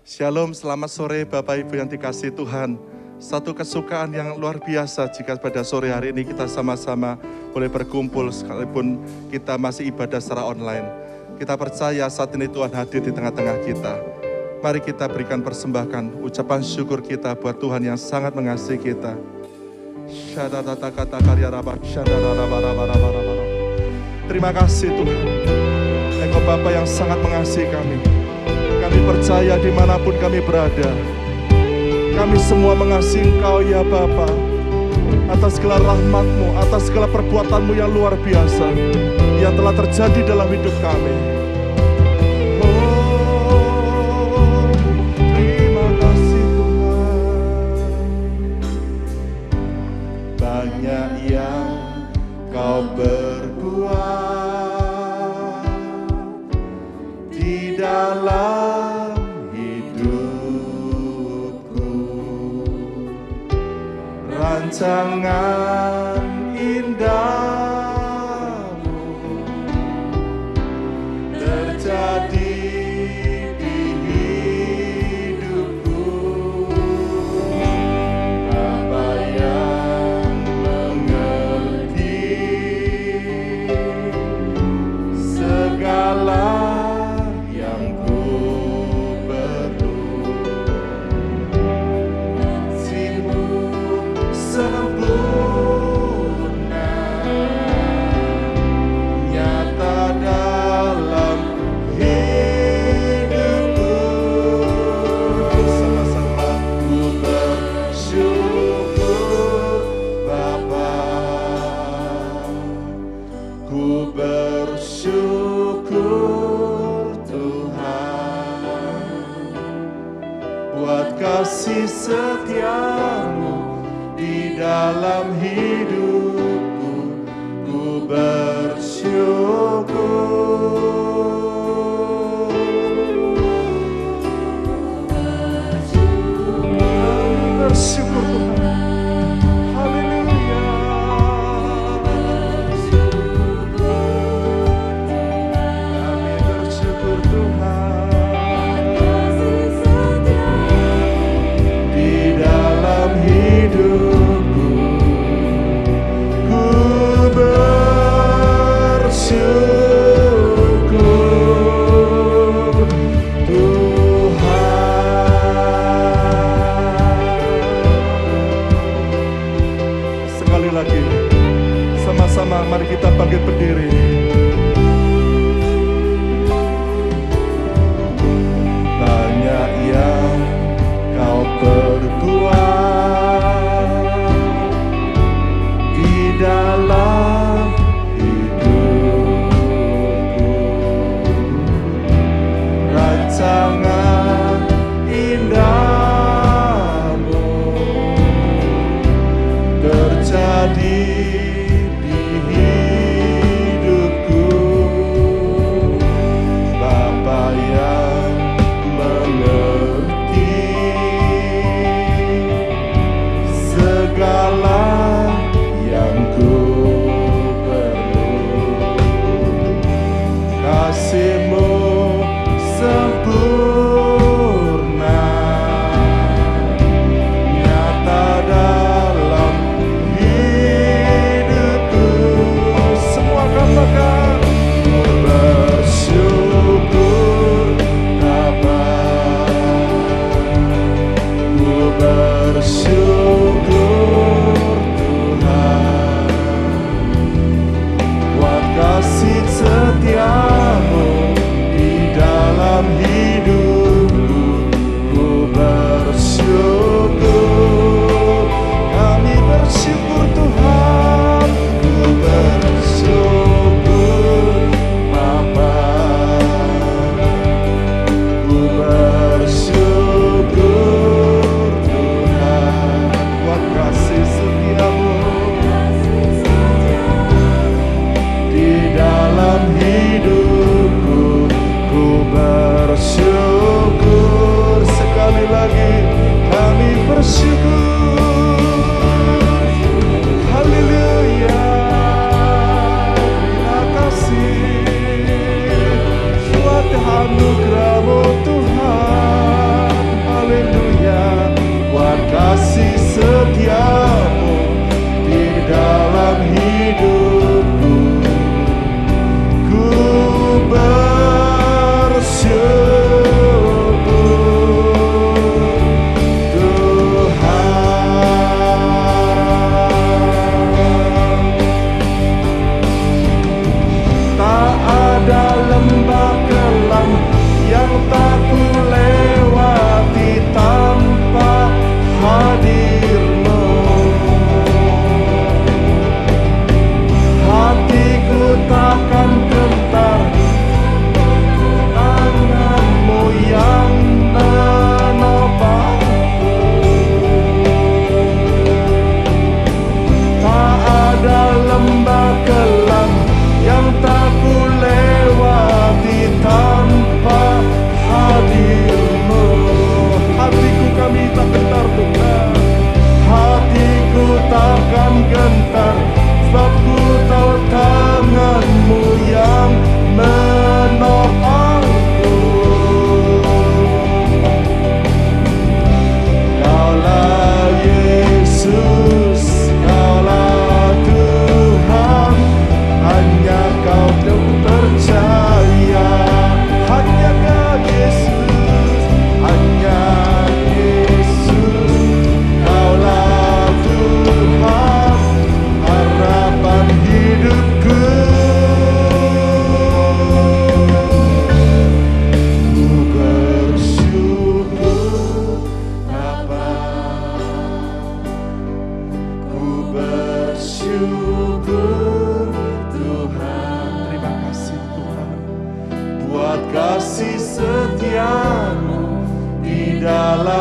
Shalom, selamat sore Bapak Ibu yang dikasihi Tuhan. Satu kesukaan yang luar biasa jika pada sore hari ini kita sama-sama boleh berkumpul sekalipun kita masih ibadah secara online. Kita percaya saat ini Tuhan hadir di tengah-tengah kita. Mari kita berikan persembahkan ucapan syukur kita buat Tuhan yang sangat mengasihi kita. Terima kasih Tuhan. Engkau Bapa yang sangat mengasihi kami. Kami percaya dimanapun kami berada, kami semua mengasihi Engkau ya Bapa, atas segala rahmat-Mu, atas segala perbuatan-Mu yang luar biasa yang telah terjadi dalam hidup kami. Oh, terima kasih Tuhan. Banyak yang Kau berbuat di dalam hidupku, rancangan indahmu terjadi di hidupku. Bapa yang mengerti segala kasih setiamu di dalam hidupku, ku bersyukur. Bersyukur Tuhan. Haleluya. Kami bersyukur Tuhan. Hidupku, ku bersyukur.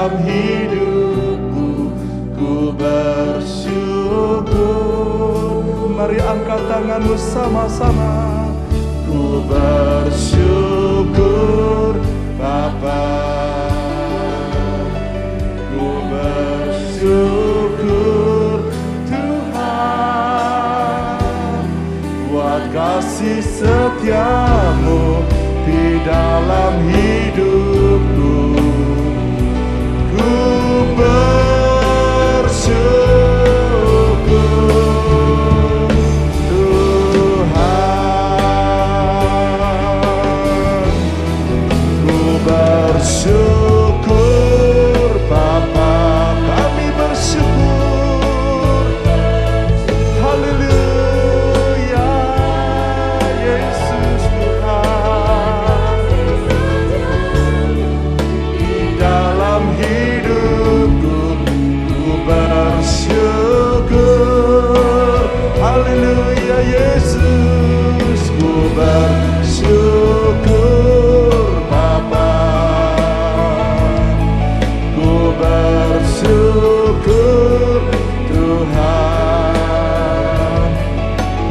dalam hidupku, ku bersyukur. Mari angkat tanganmu sama-sama. Ku bersyukur Bapa, ku bersyukur Tuhan, buat kasih setiamu di dalam hidupku. Ku bersyukur Tuhan, ku bersyukur Bapa, kami bersyukur. Haleluya, Yesus Tuhan, di dalam hidupku ku bersyukur. Haleluya, Yesus, ku bersyukur Bapa, ku bersyukur Tuhan,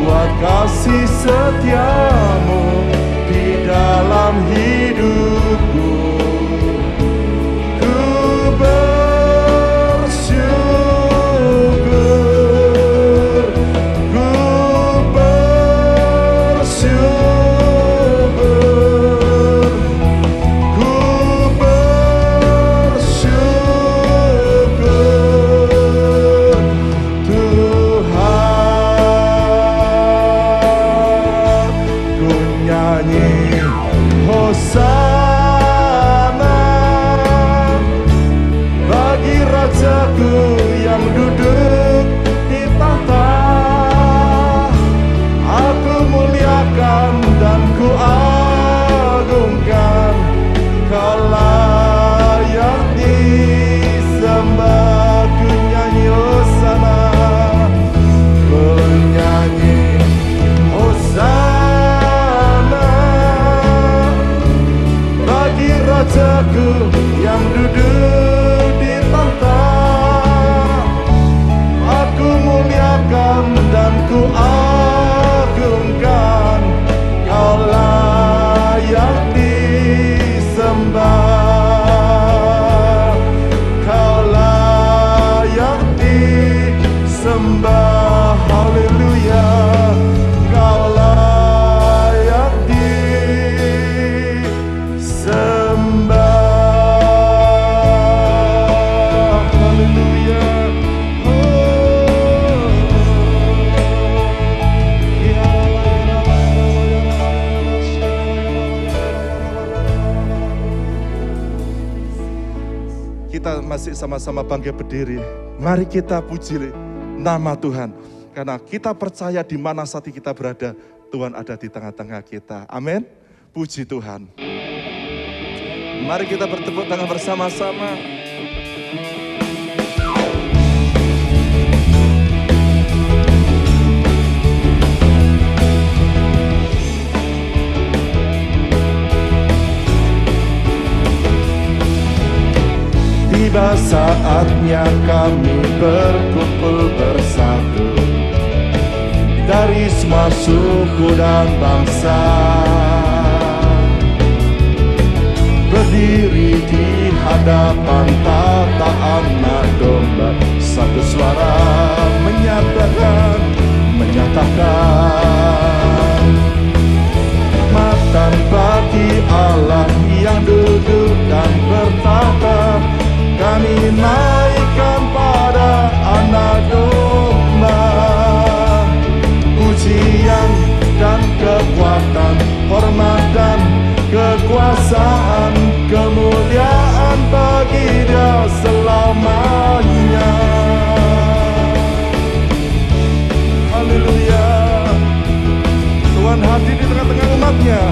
buat kasih setiamu di dalam hidupku. Ku bersyukur, ku bersyukur, ku bersyukur Tuhan. Ku nyanyi Hosana bagi Rajaku yang duduk di tahta. Aku muliakan dan ku agungkan, Kau layak disembah. Ku nyanyi Hosana, ku nyanyi Hosana bagi Rajaku yang duduk di tahta. Aku muliakan dan ku agungkan, Kau layak disembah, Kau layak disembah. Haleluya, Kau layak disembah. Haleluya. Kita masih sama-sama bangkit berdiri. Mari kita puji nama Tuhan. Karena kita percaya di mana saat kita berada, Tuhan ada di tengah-tengah kita. Amin. Puji Tuhan. Mari kita bertepuk tangan bersama-sama. Tiba saatnya kami berkumpul bersatu dari semua suku dan bangsa, berdiri di hadapan tata Anak Domba, satu suara menyatakan matan bagi Allah yang duduk dan bertahta. Kami naikkan pada Anak Domba pujian dan kekuatan, hormat dan kekuasaan, kemuliaan bagi Dia selamanya. Haleluya. Tuhan hadir di tengah-tengah umat-Nya.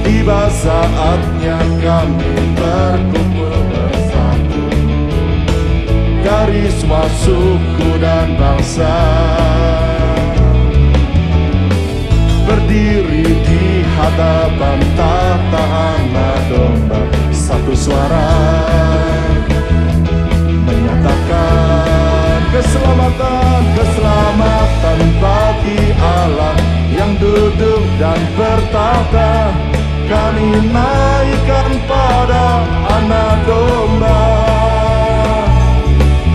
Tiba saatnya kami berkumpul bersatu dari semua suku dan bangsa, berdiri di hadapan tata Anak Domba, satu suara keselamatan, keselamatan bagi Allah yang duduk dan bertahta. Kami naikkan pada Anak Domba.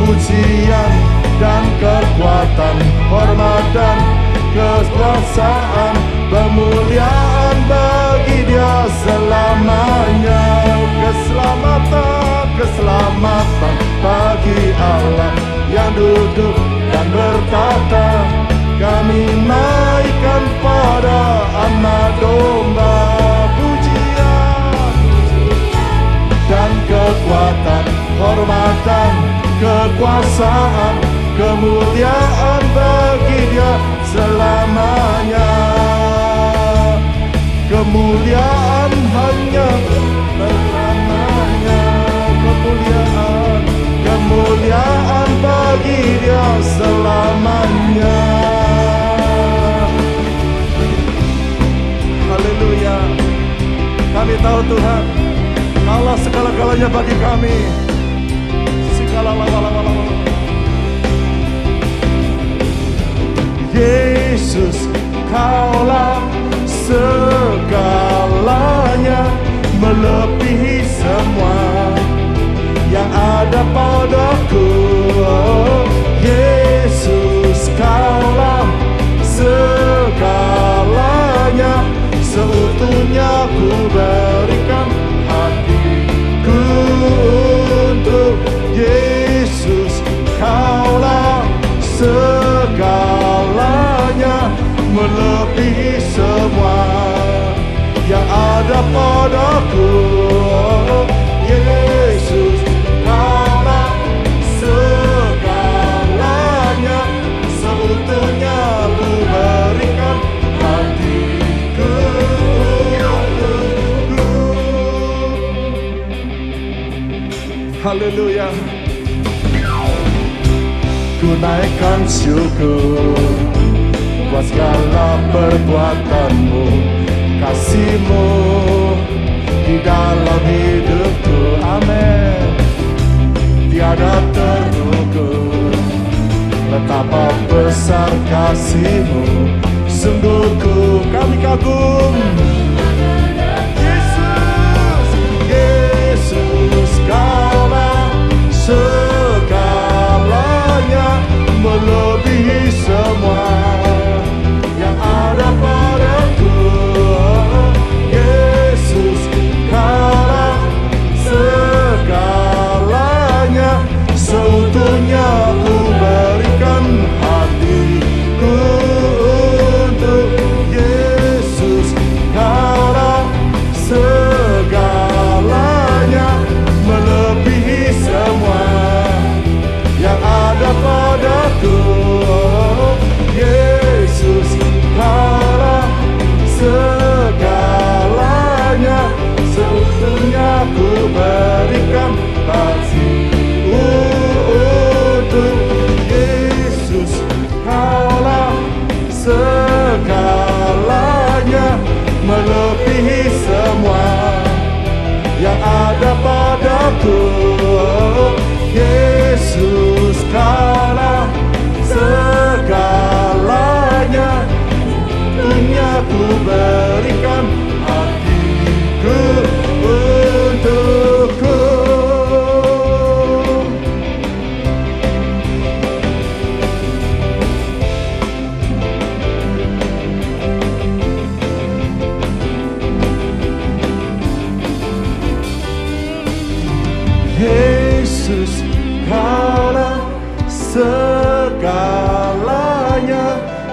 Pujian dan kekuatan, hormat dan kekuasaan, kemuliaan bagi Dia selamanya. Keselamatan, keselamatan bagi Allah yang duduk dan bertahta. Kami naikkan pada Anak Domba. Pujian dan kekuatan, hormatan, kekuasaan, kemuliaan bagi Dia selamanya. Kemuliaan hanya selamanya. Kemuliaan, kemuliaan bagi Dia selamanya. Haleluya. Kami tahu Tuhan, Allah segala-galanya bagi kami. Yesus, Kaulah segalanya, melebihi semua yang ada padaku. Yesus, Kaulah segalanya, seutuhnya ku berikan hatiku untuk Yesus. Kaulah segalanya, melebihi semua yang ada padaku. Yesus, Kaulah segalanya, seutuhnya ku berikan hatiku. Haleluya. Ku naikkan syukur buat segala perbuatanmu, kasih-Mu di dalam hidupku. Amin. Tiada terukur betapa besar kasih-Mu, sungguh kami kagum. Yesus, Yesus, Kaulah segalanya, melebihi semua yang ada padaku. Yesus, Kaulah segalanya, seutuhnya ku berikan hatiku untuk Yesus. Kaulah segalanya, melebihi semua yang ada padaku. Yesus, Kaulah segalanya, seutuhnya ku berikan hatiku untuk Yesus. Kaulah segalanya, melebihi semua yang ada padaku. Yesus, Kaulah segalanya, dunia ku berikan hatiku untukku. Yesus, Kaulah segalanya,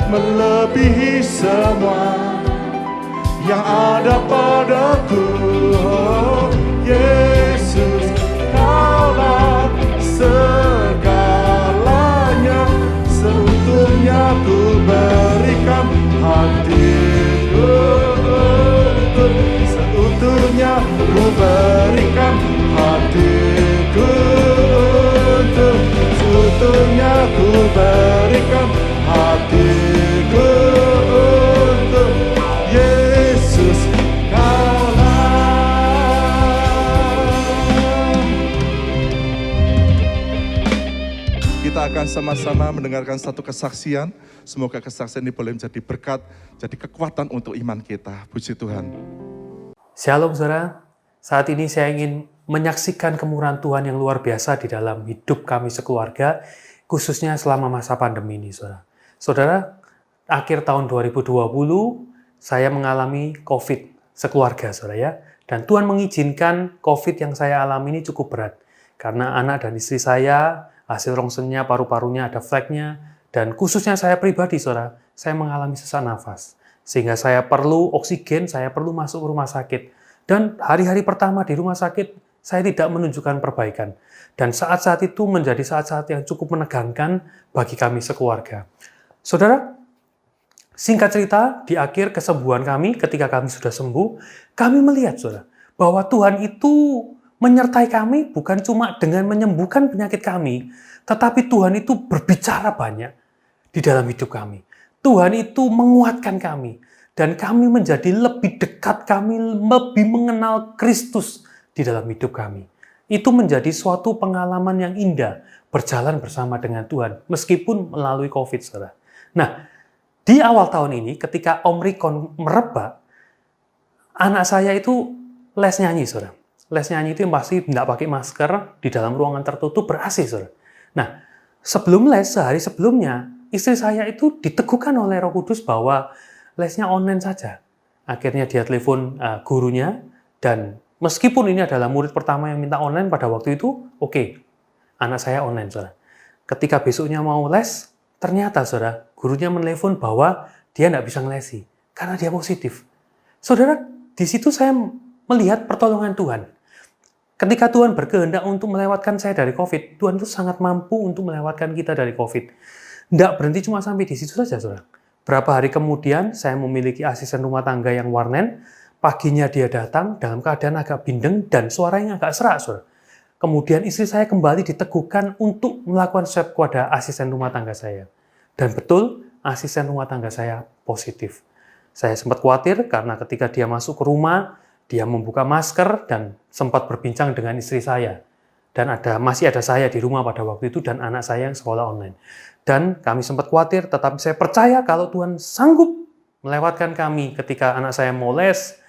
melebihi semua yang ada padaku. Yesus, Kaulah segalanya, seutuhnya ku berikan hatiku. Seutuhnya ku berikan hatiku untuk, seutuhnya ku berikan hatiku untuk Yesus. Kaulah kita akan sama-sama mendengarkan satu kesaksian. Semoga kesaksian ini boleh menjadi berkat, jadi kekuatan untuk iman kita. Puji Tuhan. Shalom saudara, saat ini saya ingin menyaksikan kemurahan Tuhan yang luar biasa di dalam hidup kami sekeluarga, khususnya selama masa pandemi ini saudara. Saudara, akhir tahun 2020 saya mengalami COVID sekeluarga saudara ya. Dan Tuhan mengizinkan COVID yang saya alami ini cukup berat. Karena anak dan istri saya, hasil rongsennya, paru-parunya ada fleknya, dan khususnya saya pribadi, saudara, saya mengalami sesak nafas. Sehingga saya perlu oksigen, saya perlu masuk ke rumah sakit. Dan hari-hari pertama di rumah sakit, saya tidak menunjukkan perbaikan. Dan saat-saat itu menjadi saat-saat yang cukup menegangkan bagi kami sekeluarga. Saudara, singkat cerita, di akhir kesembuhan kami, ketika kami sudah sembuh, kami melihat, saudara, bahwa Tuhan itu menyertai kami bukan cuma dengan menyembuhkan penyakit kami, tetapi Tuhan itu berbicara banyak di dalam hidup kami. Tuhan itu menguatkan kami, dan kami menjadi lebih dekat, kami lebih mengenal Kristus di dalam hidup kami. Itu menjadi suatu pengalaman yang indah, berjalan bersama dengan Tuhan, meskipun melalui COVID, saudara. Nah, di awal tahun ini, ketika Omikron merebak, anak saya itu les nyanyi, saudara. Les nyanyi itu yang pasti tidak pakai masker di dalam ruangan tertutup ber-AC, saudara. Nah, sebelum les, sehari sebelumnya, istri saya itu diteguhkan oleh Roh Kudus bahwa lesnya online saja. Akhirnya dia telepon gurunya, dan meskipun ini adalah murid pertama yang minta online pada waktu itu, oke, anak saya online, saudara. Ketika besoknya mau les, ternyata, saudara, gurunya menelepon bahwa dia tidak bisa ngelesi, karena dia positif. Saudara, di situ saya melihat pertolongan Tuhan. Ketika Tuhan berkehendak untuk melewatkan saya dari COVID, Tuhan itu sangat mampu untuk melewatkan kita dari COVID. Tidak berhenti cuma sampai di situ saja, saudara. Berapa hari kemudian, saya memiliki asisten rumah tangga yang warnen. Paginya dia datang dalam keadaan agak bindeng dan suaranya agak serak, saudara. Kemudian istri saya kembali diteguhkan untuk melakukan swab kepada asisten rumah tangga saya. Dan betul, asisten rumah tangga saya positif. Saya sempat khawatir karena ketika dia masuk ke rumah, dia membuka masker dan sempat berbincang dengan istri saya. Dan masih ada saya di rumah pada waktu itu dan anak saya yang sekolah online. Dan kami sempat khawatir, tetapi saya percaya kalau Tuhan sanggup melewatkan kami ketika anak saya mau les,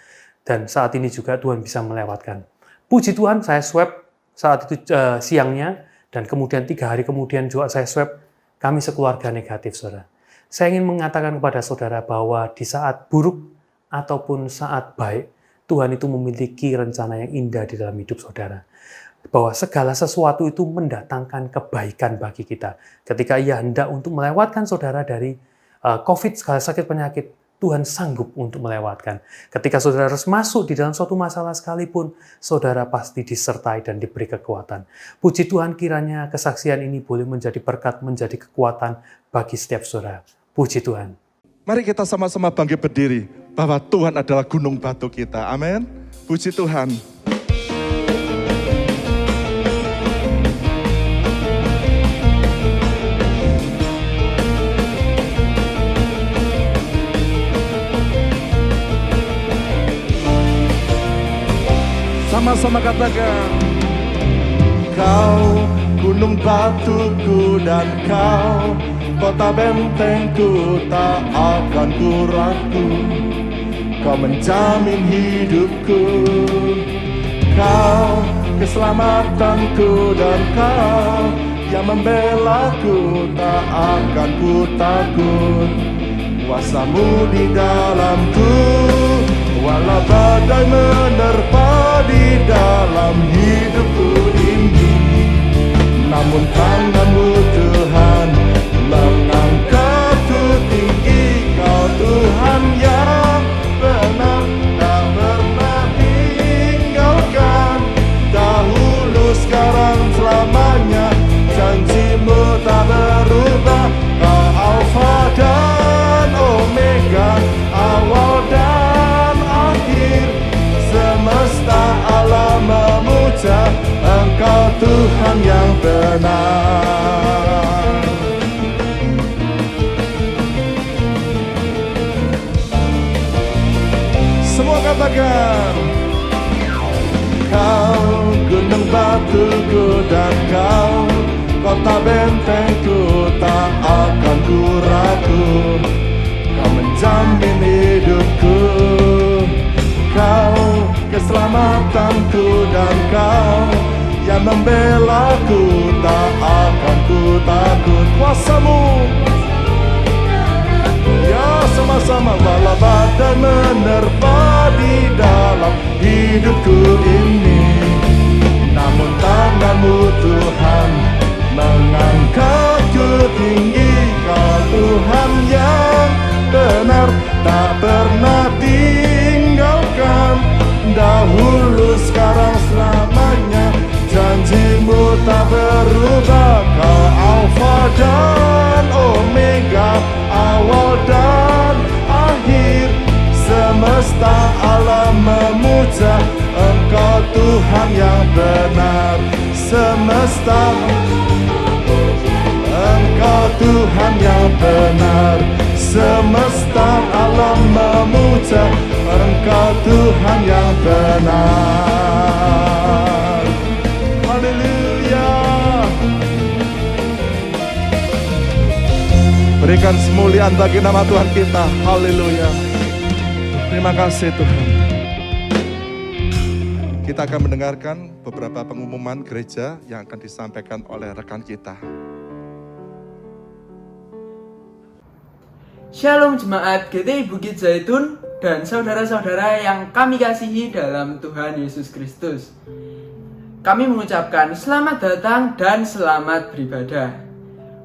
dan saat ini juga Tuhan bisa melewatkan. Puji Tuhan, saya swab saat itu siangnya, dan kemudian 3 hari kemudian juga saya swab, kami sekeluarga negatif, saudara. Saya ingin mengatakan kepada saudara bahwa di saat buruk ataupun saat baik, Tuhan itu memiliki rencana yang indah di dalam hidup saudara. Bahwa segala sesuatu itu mendatangkan kebaikan bagi kita. Ketika Ia hendak untuk melewatkan saudara dari COVID, segala sakit penyakit, Tuhan sanggup untuk melewatkan. Ketika saudara harus masuk di dalam suatu masalah sekalipun, saudara pasti disertai dan diberi kekuatan. Puji Tuhan, kiranya kesaksian ini boleh menjadi berkat, menjadi kekuatan bagi setiap saudara. Puji Tuhan. Mari kita sama-sama bangkit berdiri bahwa Tuhan adalah gunung batu kita. Amin. Puji Tuhan. Sama-sama katakan, Kau gunung batuku dan Kau kota bentengku, tak akan ku ragu. Kau menjamin hidupku, Kau keselamatanku, dan Kau yang membelaku, tak akan ku takut. Kuasamu di dalamku, walau badai menerpa di dalam hidupku ini, namun tanganmu Tuhan mengangkatku tinggi. Kau Tuhan yang benar, tak pernah tinggalkan. Dahulu, sekarang, selamanya, janjimu tak berubah. Kau Alfa dan Omega, awal dan akhir. Semesta alam memuja Engkau Tuhan yang benar. Semua katakan, Kau gunung batuku dan Kau kota bentengku tak akan ku ragu. Kau menjamin hidupku, Kau keselamatanku, dan Kau yang membelaku. Tak akan ku takut kuasa-Mu. Ya, sama-sama walau badai menerpa di dalam hidupku ini, namun tangan-Mu Tuhan mengangkatku tinggi. Kau Tuhan yang benar, tak pernah tinggalkan. Dahulu, sekarang, selamanya, janji-Mu tak berubah. Kau Alfa dan Omega, awal dan akhir. Semesta alam memuja Engkau Tuhan yang benar. Semesta Engkau Tuhan yang benar. Semesta alam memuja Engkau Tuhan yang benar. Haleluya. Berikan kemuliaan bagi nama Tuhan kita. Haleluya. Terima kasih Tuhan. Kita akan mendengarkan beberapa pengumuman gereja yang akan disampaikan oleh rekan kita. Shalom jemaat GTI Bukit Zaitun dan saudara-saudara yang kami kasihi dalam Tuhan Yesus Kristus. Kami mengucapkan selamat datang dan selamat beribadah.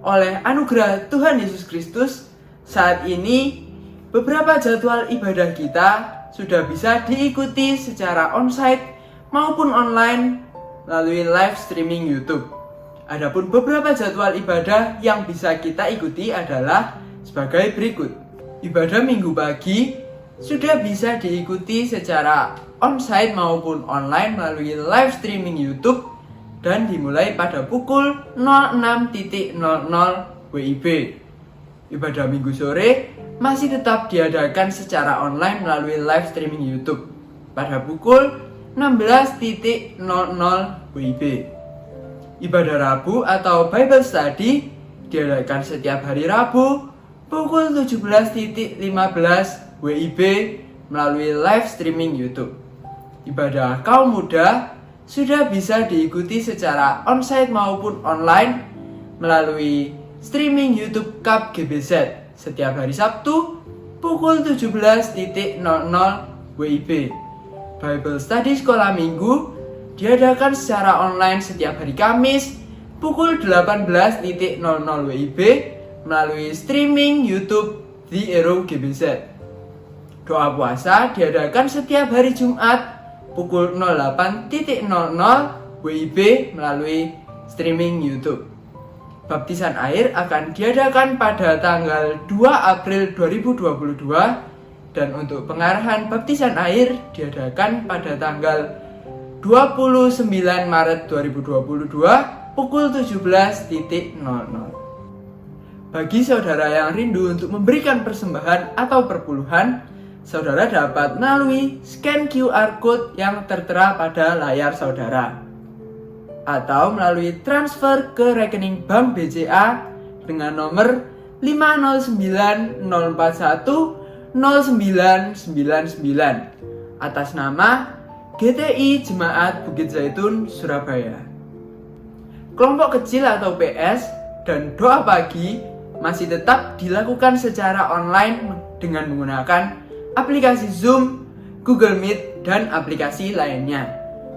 Oleh anugerah Tuhan Yesus Kristus, saat ini beberapa jadwal ibadah kita sudah bisa diikuti secara onsite maupun online melalui live streaming YouTube. Adapun beberapa jadwal ibadah yang bisa kita ikuti adalah sebagai berikut. Ibadah Minggu pagi sudah bisa diikuti secara onsite maupun online melalui live streaming YouTube dan dimulai pada pukul 06.00 WIB. Ibadah Minggu sore masih tetap diadakan secara online melalui live streaming YouTube pada pukul 16.00 WIB. Ibadah Rabu atau Bible Study diadakan setiap hari Rabu pukul 17.15 WIB melalui live streaming YouTube. Ibadah kaum muda sudah bisa diikuti secara onsite maupun online melalui streaming YouTube Cup GBZ setiap hari Sabtu pukul 17.00 WIB. Bible Study Sekolah Minggu diadakan secara online setiap hari Kamis pukul 18.00 WIB melalui streaming YouTube The Arrow GBZ. Doa puasa diadakan setiap hari Jumat pukul 08.00 WIB melalui streaming YouTube. Baptisan air akan diadakan pada tanggal 2 April 2022 dan untuk pengarahan baptisan air diadakan pada tanggal 29 Maret 2022 pukul 17.00. Bagi saudara yang rindu untuk memberikan persembahan atau perpuluhan, saudara dapat melalui scan QR Code yang tertera pada layar saudara atau melalui transfer ke rekening Bank BCA dengan nomor 509410999 atas nama GTI Jemaat Bukit Zaitun Surabaya. Kelompok kecil atau PS dan doa pagi masih tetap dilakukan secara online dengan menggunakan aplikasi Zoom, Google Meet, dan aplikasi lainnya.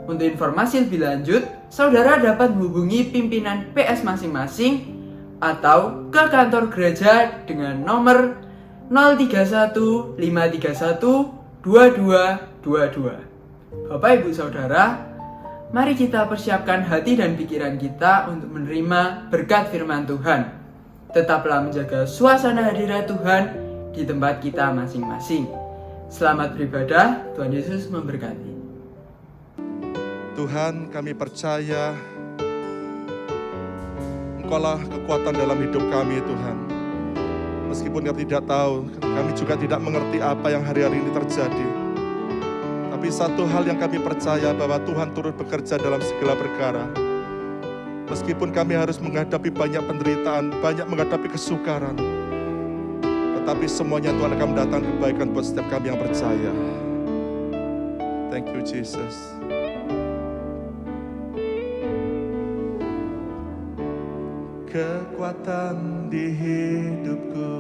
Untuk informasi lebih lanjut, saudara dapat menghubungi pimpinan PS masing-masing atau ke kantor gereja dengan nomor 031 531 2222. Bapak Ibu Saudara, mari kita persiapkan hati dan pikiran kita untuk menerima berkat firman Tuhan. Tetaplah menjaga suasana hadirat Tuhan di tempat kita masing-masing. Selamat beribadah, Tuhan Yesus memberkati. Tuhan, kami percaya Engkau-lah kekuatan dalam hidup kami, Tuhan. Meskipun kami tidak tahu, kami juga tidak mengerti apa yang hari-hari ini terjadi. Tapi satu hal yang kami percaya bahwa Tuhan turut bekerja dalam segala perkara. Meskipun kami harus menghadapi banyak penderitaan, banyak menghadapi kesukaran, tetapi semuanya Tuhan akan mendatangkan kebaikan buat setiap kami yang percaya. Thank you Jesus. Kekuatan di hidupku,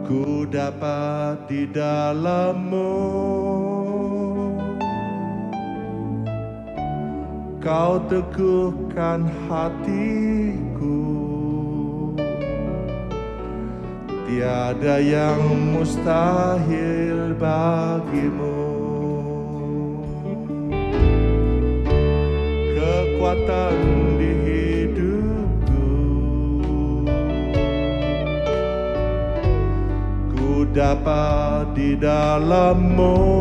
ku dapat di dalam-Mu. Kau teguhkan hatiku, tiada yang mustahil bagimu. Kekuatan di hidupku, ku dapat di dalam-Mu.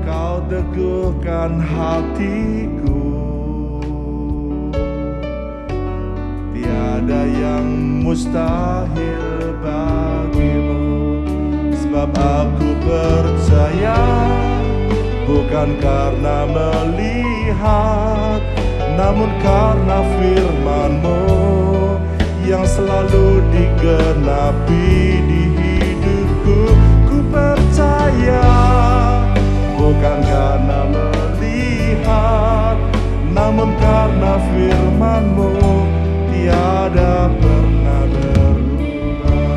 Kau teguhkan hatiku, tiada yang mustahil bagimu. Sebab aku percaya, bukan karena melihat, namun karena firman-Mu yang selalu digenapi di hidupku. Ku percaya, bukan karena melihat, namun karena firman-Mu tiada pernah berubah.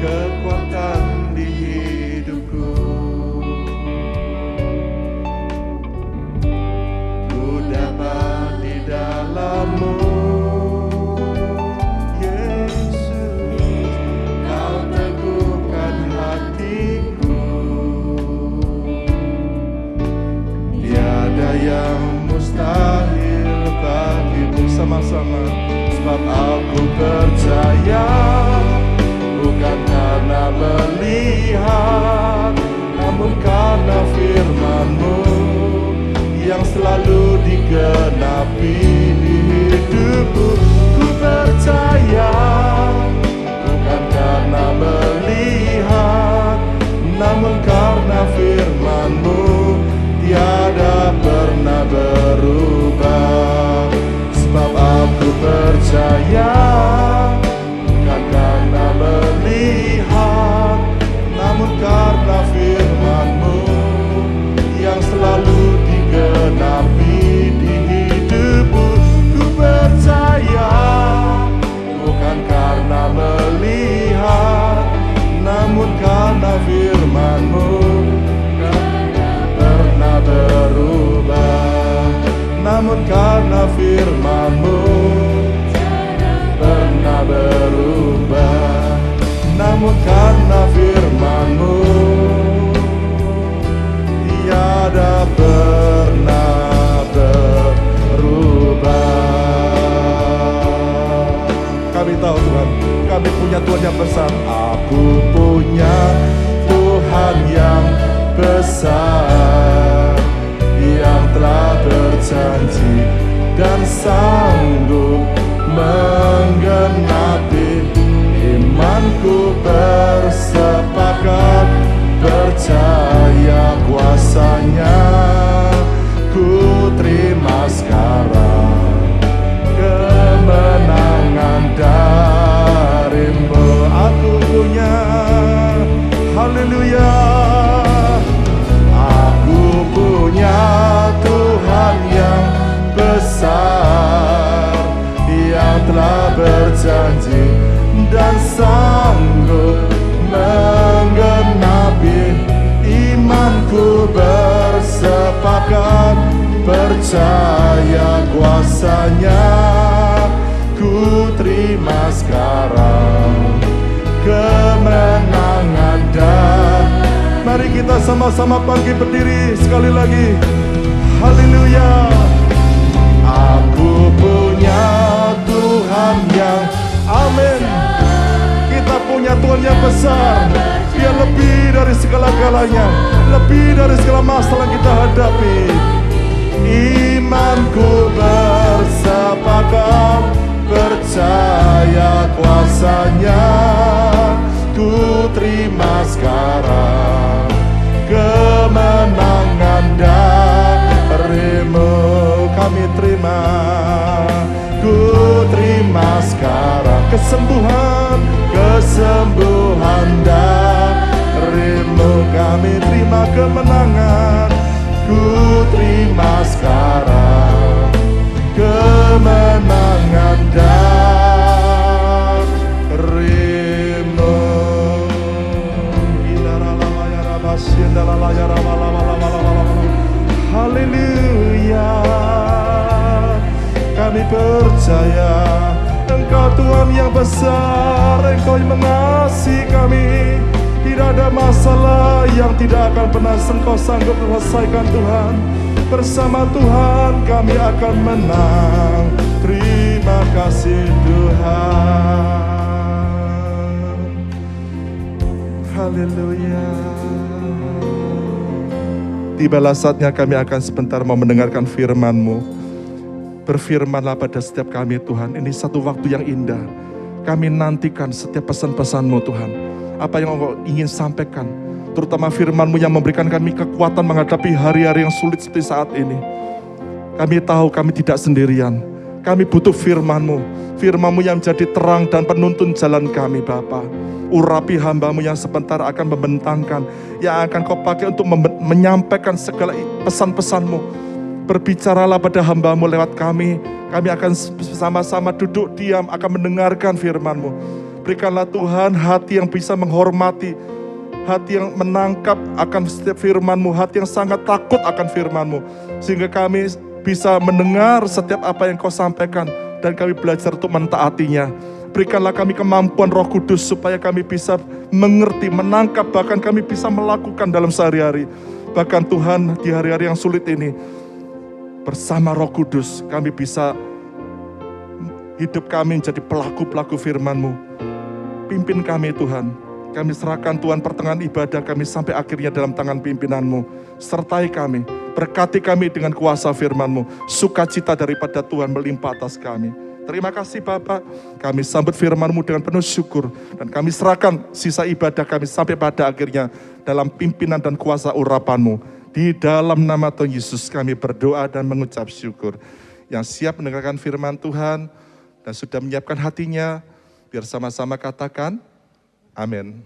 Kekuatan di hidupku, ku dapat di dalam-Mu. Yesus, Kau teguhkan hatiku, tiada yang mustahil bagimu. Sama-sama, sebab aku percaya, bukan karena melihat, namun karena firman-Mu yang selalu digenapi di hidupku. Ku percaya, bukan karena melihat, namun karena firman-Mu tiada pernah berubah. Sebab aku percaya, bukan karena melihat, namun karena firman-Mu yang selalu digenapi di hidupku. Ku percaya, bukan karena melihat, namun karena firman-Mu pernah berubah. Namun karena firman-Mu pernah berubah. Namun karena firman-Mu tiada pernah berubah. Kami tahu Tuhan, kami punya Tuhan yang besar. Aku punya Tuhan yang besar, yang telah berjanji dan sanggup menggenapi. Imanku bersepakat, percaya kuasa-Nya. Ku terima sekarang kemenangan dari-Mu. Aku punya, haleluya. Aku punya Tuhan yang besar, yang telah berjanji dan sanggup menggenapi. Imanku bersepakat, percaya kuasa-Nya. Ku terima sekarang kemenangan dan mari kita sama-sama bangkit berdiri sekali lagi. Haleluya. Aku punya Tuhan yang, amin. Kita punya Tuhan yang besar. Dia lebih dari segala-galanya, lebih dari segala masalah yang kita hadapi. Imanku bersepakat, kuasanya. Ku terima sekarang kemenangan darimu. Kami terima, ku terima sekarang kesembuhan darimu. Kami terima kemenangan, ku terima sekarang kemenangan darimu. Haleluya. Kami percaya Engkau Tuhan yang besar, Engkau yang mengasihi kami. Tidak ada masalah yang tidak akan pernah Engkau sanggup selesaikan Tuhan. Bersama Tuhan kami akan menang. Terima kasih Tuhan. Haleluya. Tibalah saatnya kami akan sebentar mau mendengarkan firman-Mu. Berfirmanlah pada setiap kami Tuhan. Ini satu waktu yang indah. Kami nantikan setiap pesan-pesan-Mu Tuhan. Apa yang Engkau ingin sampaikan. Terutama firman-Mu yang memberikan kami kekuatan menghadapi hari-hari yang sulit seperti saat ini. Kami tahu kami tidak sendirian. Kami butuh firman-Mu. Firman-Mu yang menjadi terang dan penuntun jalan kami Bapa. Urapi hamba-Mu yang sebentar akan membentangkan, yang akan Kau pakai untuk menyampaikan segala pesan-pesan-Mu. Berbicaralah pada hamba-Mu lewat kami. Kami akan sama-sama duduk diam, akan mendengarkan firman-Mu. Berikanlah Tuhan hati yang bisa menghormati, hati yang menangkap akan setiap firman-Mu, hati yang sangat takut akan firman-Mu. Sehingga kami bisa mendengar setiap apa yang Kau sampaikan, dan kami belajar untuk mentaatinya. Berikanlah kami kemampuan Roh Kudus supaya kami bisa mengerti, menangkap, bahkan kami bisa melakukan dalam sehari-hari. Bahkan Tuhan di hari-hari yang sulit ini, bersama Roh Kudus kami bisa hidup kami menjadi pelaku-pelaku firman-Mu. Pimpin kami Tuhan. Kami serahkan Tuhan pertengahan ibadah kami sampai akhirnya dalam tangan pimpinan-Mu. Sertai kami, berkati kami dengan kuasa firman-Mu. Sukacita daripada Tuhan melimpah atas kami. Terima kasih Bapa, kami sambut firman-Mu dengan penuh syukur. Dan kami serahkan sisa ibadah kami sampai pada akhirnya dalam pimpinan dan kuasa urapan-Mu. Di dalam nama Tuhan Yesus kami berdoa dan mengucap syukur. Yang siap mendengarkan firman Tuhan dan sudah menyiapkan hatinya, biar sama-sama katakan, amin.